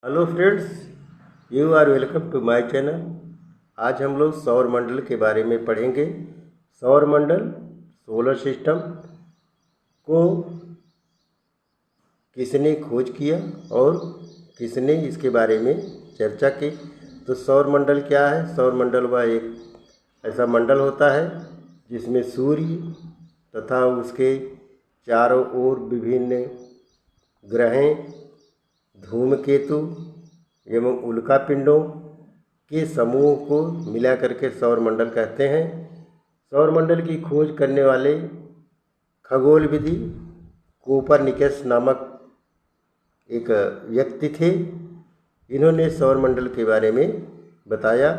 Hello friends, you are welcome to my channel. आज हम लोग सौर मंडल के बारे में पढ़ेंगे। सौर मंडल सोलर सिस्टम को किसने खोज किया और किसने इसके बारे में चर्चा की। तो सौर मंडल क्या है? सौर मंडल वह एक ऐसा मंडल होता है जिसमें सूर्य तथा उसके चारों ओर विभिन्न ग्रहें, धूमकेतु एवं उल्कापिंडों के समूह को मिला करके सौर मंडल कहते हैं। सौर मंडल की खोज करने वाले खगोलविदी कोपरनिकस नामक एक व्यक्ति थे। इन्होंने सौर मंडल के बारे में बताया।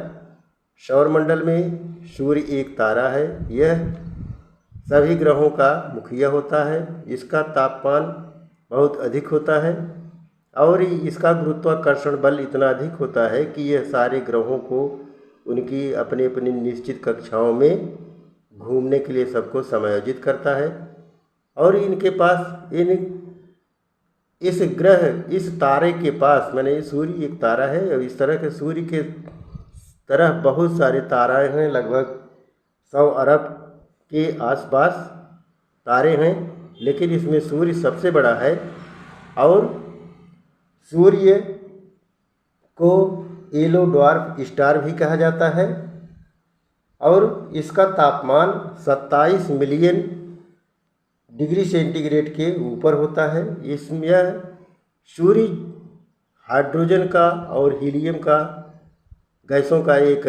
सौर मंडल में सूर्य एक तारा है। यह सभी ग्रहों का मुखिया होता है। इसका तापमान बहुत अधिक होता है और इसका गुरुत्वाकर्षण बल इतना अधिक होता है कि यह सारे ग्रहों को उनकी अपनी अपनी निश्चित कक्षाओं में घूमने के लिए सबको समायोजित करता है। और इनके पास इस तारे के पास, माने सूर्य एक तारा है और इस तरह के सूर्य के तरह बहुत सारे ताराएं हैं। लगभग 100 अरब के आसपास तारे हैं, लेकिन इसमें सूर्य सबसे बड़ा है। और सूर्य को येलो ड्वार्फ स्टार भी कहा जाता है और इसका तापमान 27 मिलियन डिग्री सेंटीग्रेड के ऊपर होता है। इसमें सूर्य हाइड्रोजन का और हीलियम का गैसों का एक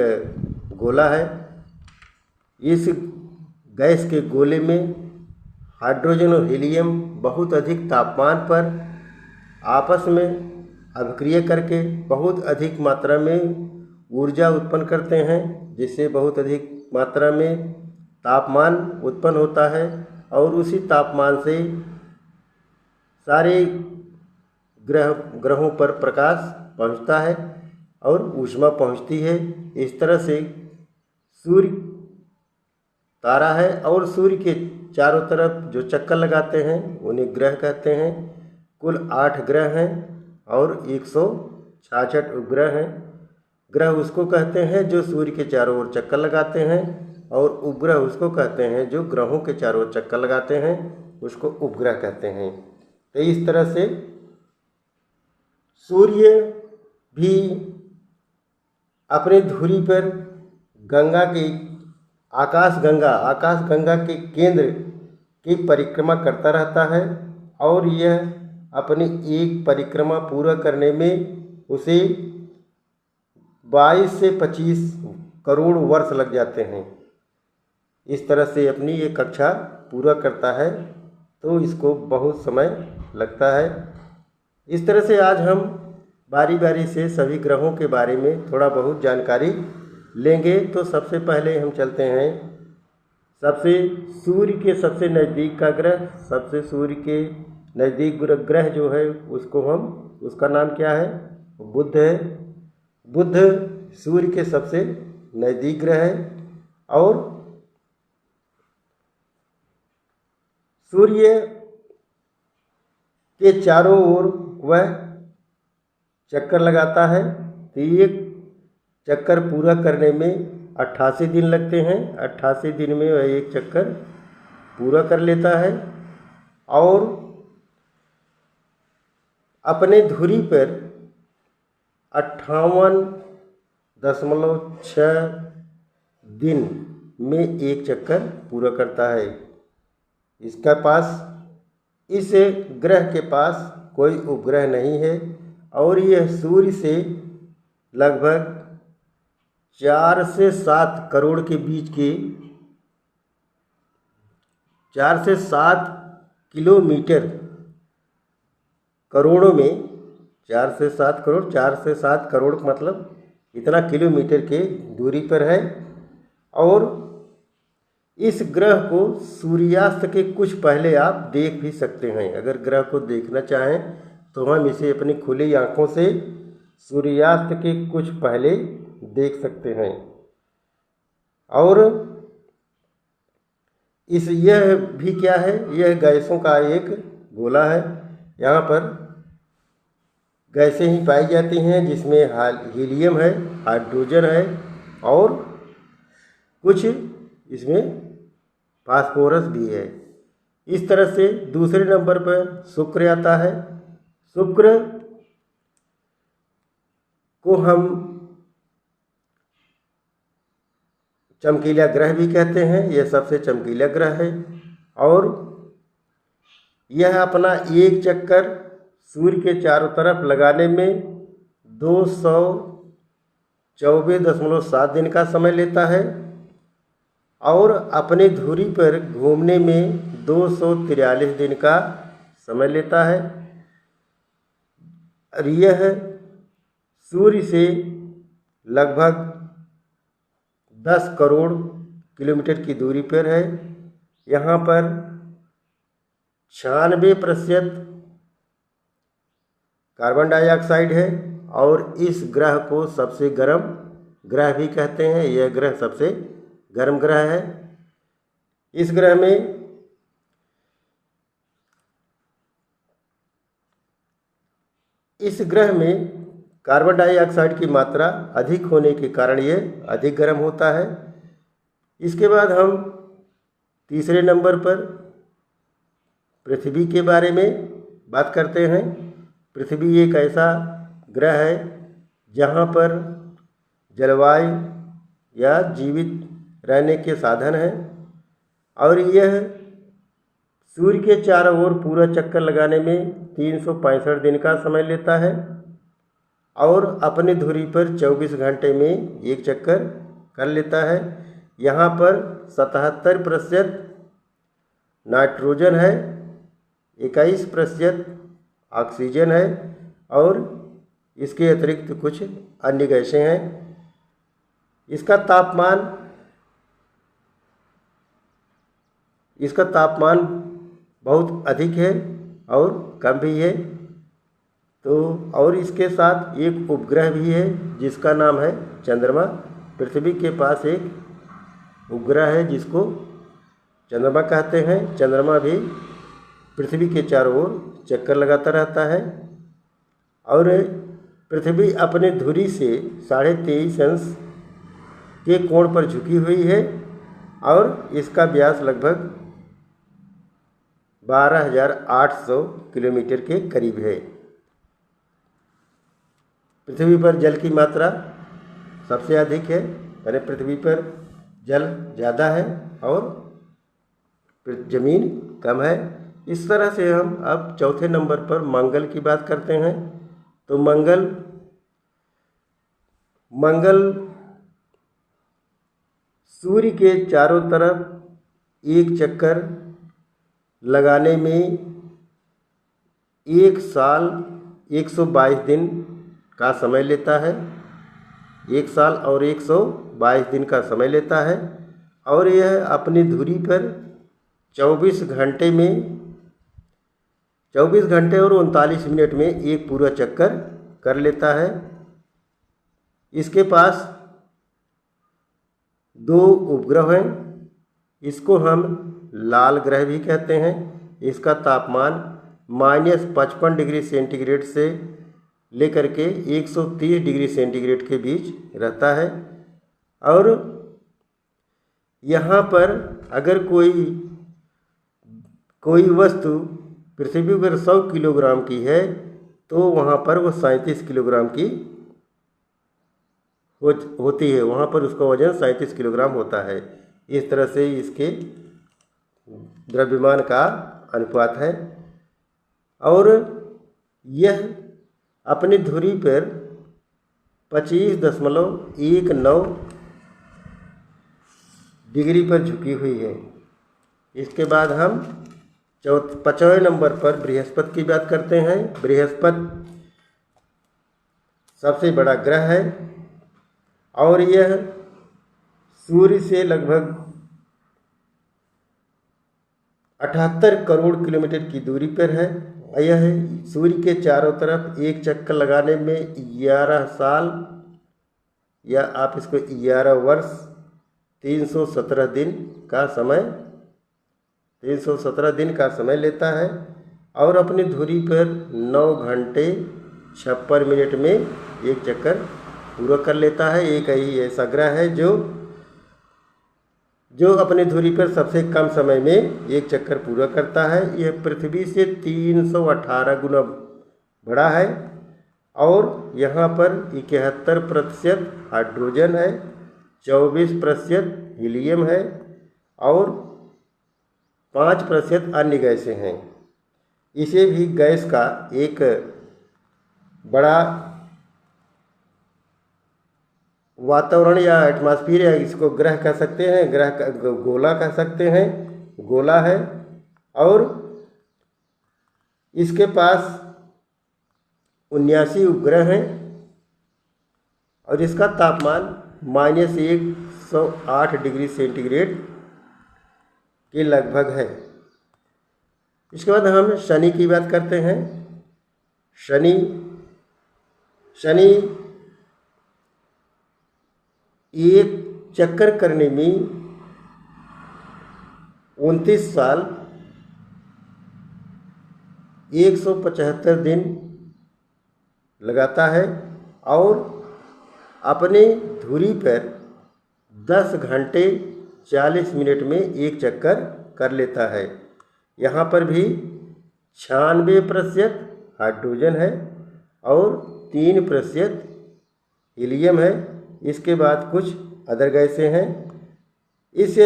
गोला है। इस गैस के गोले में हाइड्रोजन और हीलियम बहुत अधिक तापमान पर आपस में अभिक्रिया करके बहुत अधिक मात्रा में ऊर्जा उत्पन्न करते हैं, जिससे बहुत अधिक मात्रा में तापमान उत्पन्न होता है और उसी तापमान से सारे ग्रहों पर प्रकाश पहुंचता है और ऊष्मा पहुंचती है। इस तरह से सूर्य तारा है और सूर्य के चारों तरफ जो चक्कर लगाते हैं उन्हें ग्रह कहते हैं। कुल 8 ग्रह हैं और 166 उपग्रह हैं। ग्रह उसको कहते हैं जो सूर्य के चारों ओर चक्कर लगाते हैं और उपग्रह उसको कहते हैं जो ग्रहों के चारों ओर चक्कर लगाते हैं, उसको उपग्रह कहते हैं। तो इस तरह से सूर्य भी अपनी धुरी पर आकाश गंगा के केंद्र की परिक्रमा करता रहता है और यह अपनी एक परिक्रमा पूरा करने में उसे 22 से 25 करोड़ वर्ष लग जाते हैं। इस तरह से अपनी ये कक्षा पूरा करता है, तो इसको बहुत समय लगता है। इस तरह से आज हम बारी बारी से सभी ग्रहों के बारे में थोड़ा बहुत जानकारी लेंगे। तो सबसे पहले हम चलते हैं सूर्य के सबसे नज़दीक का ग्रह। सबसे सूर्य के नज़दीक ग्रह जो है उसका नाम क्या है? बुध है। बुध सूर्य के सबसे नज़दीक ग्रह है और सूर्य के चारों ओर वह चक्कर लगाता है। तो एक चक्कर पूरा करने में 88 दिन लगते हैं। 88 दिन में वह एक चक्कर पूरा कर लेता है और अपने धुरी पर 58.6 दिन में एक चक्कर पूरा करता है। इस ग्रह के पास कोई उपग्रह नहीं है और यह सूर्य से लगभग 4 से 7 करोड़ के बीच के 4 से 7 किलोमीटर, करोड़ों में 4 से 7 करोड़ मतलब इतना किलोमीटर के दूरी पर है। और इस ग्रह को सूर्यास्त के कुछ पहले आप देख भी सकते हैं। अगर ग्रह को देखना चाहें तो हम इसे अपनी खुली आंखों से सूर्यास्त के कुछ पहले देख सकते हैं। और यह भी क्या है? यह गैसों का एक गोला है। यहाँ पर गैसें ही पाई जाती हैं, जिसमें हीलियम है, हाइड्रोजन है और कुछ इसमें फास्फोरस भी है। इस तरह से दूसरे नंबर पर शुक्र आता है। शुक्र को हम चमकीला ग्रह भी कहते हैं। यह सबसे चमकीला ग्रह है और यह अपना एक चक्कर सूर्य के चारों तरफ लगाने में 224.7 दिन का समय लेता है और अपनी धुरी पर घूमने में 243 दिन का समय लेता है। और यह सूर्य से लगभग 10 करोड़ किलोमीटर की दूरी पर है। यहाँ पर 96% कार्बन डाइऑक्साइड है और इस ग्रह को सबसे गर्म ग्रह भी कहते हैं। यह ग्रह सबसे गर्म ग्रह है। इस ग्रह में कार्बन डाइऑक्साइड की मात्रा अधिक होने के कारण यह अधिक गर्म होता है। इसके बाद हम तीसरे नंबर पर पृथ्वी के बारे में बात करते हैं। पृथ्वी एक ऐसा ग्रह है जहाँ पर जलवायु या जीवित रहने के साधन हैं और यह सूर्य के चारों ओर पूरा चक्कर लगाने में 365 दिन का समय लेता है और अपनी धुरी पर 24 घंटे में एक चक्कर कर लेता है। यहाँ पर 77% नाइट्रोजन है, 21% ऑक्सीजन है और इसके अतिरिक्त कुछ अन्य गैसें हैं। इसका तापमान बहुत अधिक है और कम भी है। तो और इसके साथ एक उपग्रह भी है जिसका नाम है चंद्रमा। पृथ्वी के पास एक उपग्रह है जिसको चंद्रमा कहते हैं। चंद्रमा भी पृथ्वी के चारों ओर चक्कर लगाता रहता है और पृथ्वी अपने धुरी से 23.5 अंश के कोण पर झुकी हुई है और इसका व्यास लगभग 12,800 किलोमीटर के करीब है। पृथ्वी पर जल की मात्रा सबसे अधिक है, यानी पृथ्वी पर जल ज़्यादा है और ज़मीन कम है। इस तरह से हम अब चौथे नंबर पर मंगल की बात करते हैं। तो मंगल सूर्य के चारों तरफ एक चक्कर लगाने में एक साल 122 दिन का समय लेता है। एक साल और 122 दिन का समय लेता है और यह अपनी धुरी पर 24 घंटे और 39 मिनट में एक पूरा चक्कर कर लेता है। इसके पास 2 उपग्रह हैं। इसको हम लाल ग्रह भी कहते हैं। इसका तापमान -55 डिग्री सेंटीग्रेड से लेकर के 130 डिग्री सेंटीग्रेड के बीच रहता है और यहाँ पर अगर कोई वस्तु पृथ्वी पर 100 किलोग्राम की है तो वहाँ पर वो 37 किलोग्राम की होती है। वहाँ पर उसका वजन 37 किलोग्राम होता है। इस तरह से इसके द्रव्यमान का अनुपात है और यह अपनी धुरी पर 25.19 डिग्री पर झुकी हुई है। इसके बाद हम 5वें नंबर पर बृहस्पति की बात करते हैं। बृहस्पति सबसे बड़ा ग्रह है और यह सूर्य से लगभग 78 करोड़ किलोमीटर की दूरी पर है। यह सूर्य के चारों तरफ एक चक्कर लगाने में 11 साल या आप इसको 11 वर्ष 317 दिन का समय लेता है और अपनी धुरी पर 9 घंटे 56 मिनट में एक चक्कर पूरा कर लेता है। एक ही ऐसा ग्रह है जो अपनी धुरी पर सबसे कम समय में एक चक्कर पूरा करता है। यह पृथ्वी से 318 गुना बड़ा है और यहाँ पर 71% हाइड्रोजन है, 24% हीलियम है और 5% अन्य गैसें हैं। इसे भी गैस का एक बड़ा वातावरण या एटमॉस्फेयर या इसको ग्रह कह सकते हैं, ग्रह का गोला कह सकते हैं, गोला है। और इसके पास 79 उपग्रह हैं और इसका तापमान -108 डिग्री सेंटीग्रेड के लगभग है। इसके बाद हम शनि की बात करते हैं। शनि एक चक्कर करने में 29 साल 175 दिन लगाता है और अपने धुरी पर 10 घंटे 40 मिनट में एक चक्कर कर लेता है। यहाँ पर भी 96% हाइड्रोजन है और 3% हीलियम है। इसके बाद कुछ अदर गैसें हैं। इस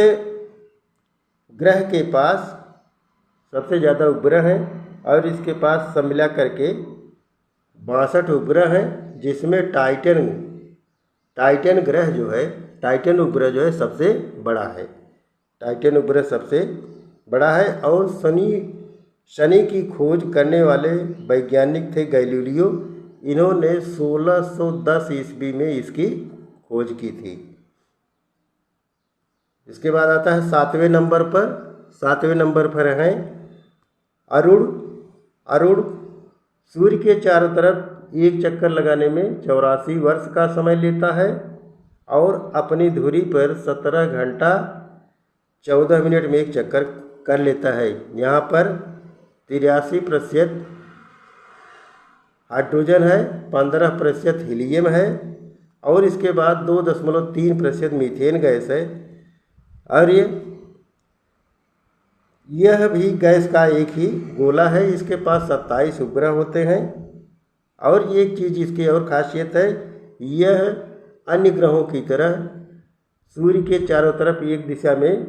ग्रह के पास सबसे ज़्यादा उपग्रह हैं और इसके पास सब मिला करके 62 उपग्रह हैं, जिसमें टाइटन ग्रह जो है, टाइटन उपग्रह जो है सबसे बड़ा है। टाइटन उपग्रह सबसे बड़ा है और शनि की खोज करने वाले वैज्ञानिक थे गैलीलियो। इन्होंने 1610 ईस्वी में इसकी खोज की थी। इसके बाद आता है 7वें नंबर पर। 7वें नंबर पर हैं अरुण। सूर्य के चारों तरफ एक चक्कर लगाने में 84 वर्ष का समय लेता है और अपनी धुरी पर 17 घंटा 14 मिनट में एक चक्कर कर लेता है। यहाँ पर 83% हाइड्रोजन है, 15% हीलियम है और इसके बाद 2.3% मीथेन गैस है। और यह भी गैस का एक ही गोला है। इसके पास 27 उपग्रह होते हैं और एक चीज़ इसकी और खासियत है, यह अन्य ग्रहों की तरह सूर्य के चारों तरफ एक दिशा में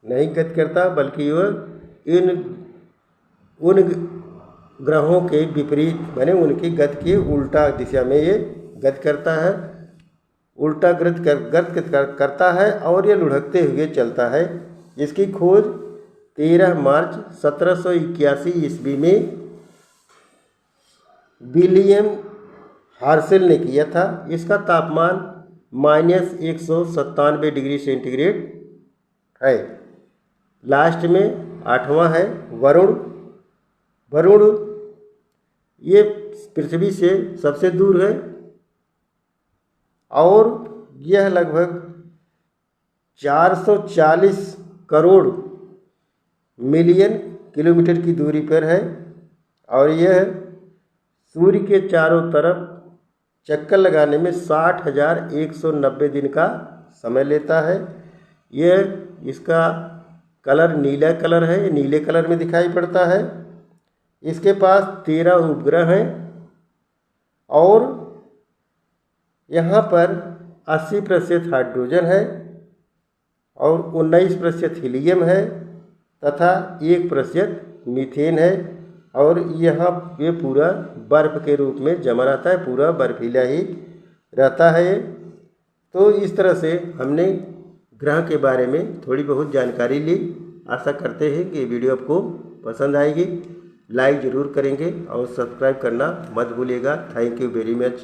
नहीं गति करता, बल्कि वह उन ग्रहों के विपरीत माने उनकी गति की उल्टा दिशा में ये गति करता है, उल्टा गति करता है और ये लुढ़कते हुए चलता है। इसकी खोज 13 मार्च 1781 ईस्वी में विलियम हार्शेल ने किया था। इसका तापमान -197 डिग्री सेंटीग्रेड है। लास्ट में 8वां है वरुण। ये पृथ्वी से सबसे दूर है और यह लगभग 440 करोड़ मिलियन किलोमीटर की दूरी पर है और यह सूर्य के चारों तरफ चक्कर लगाने में 60,190 दिन का समय लेता है। इसका कलर नीला कलर है, ये नीले कलर में दिखाई पड़ता है। इसके पास 13 उपग्रह हैं और यहाँ पर 80% हाइड्रोजन है और 19% हीलियम है तथा 1% मीथेन है और यहाँ ये पूरा बर्फ़ के रूप में जमा रहता है, पूरा बर्फीला ही रहता है। तो इस तरह से हमने ग्रह के बारे में थोड़ी बहुत जानकारी ली। आशा करते हैं कि वीडियो आपको पसंद आएगी। लाइक ज़रूर करेंगे और सब्सक्राइब करना मत भूलिएगा। Thank you very much.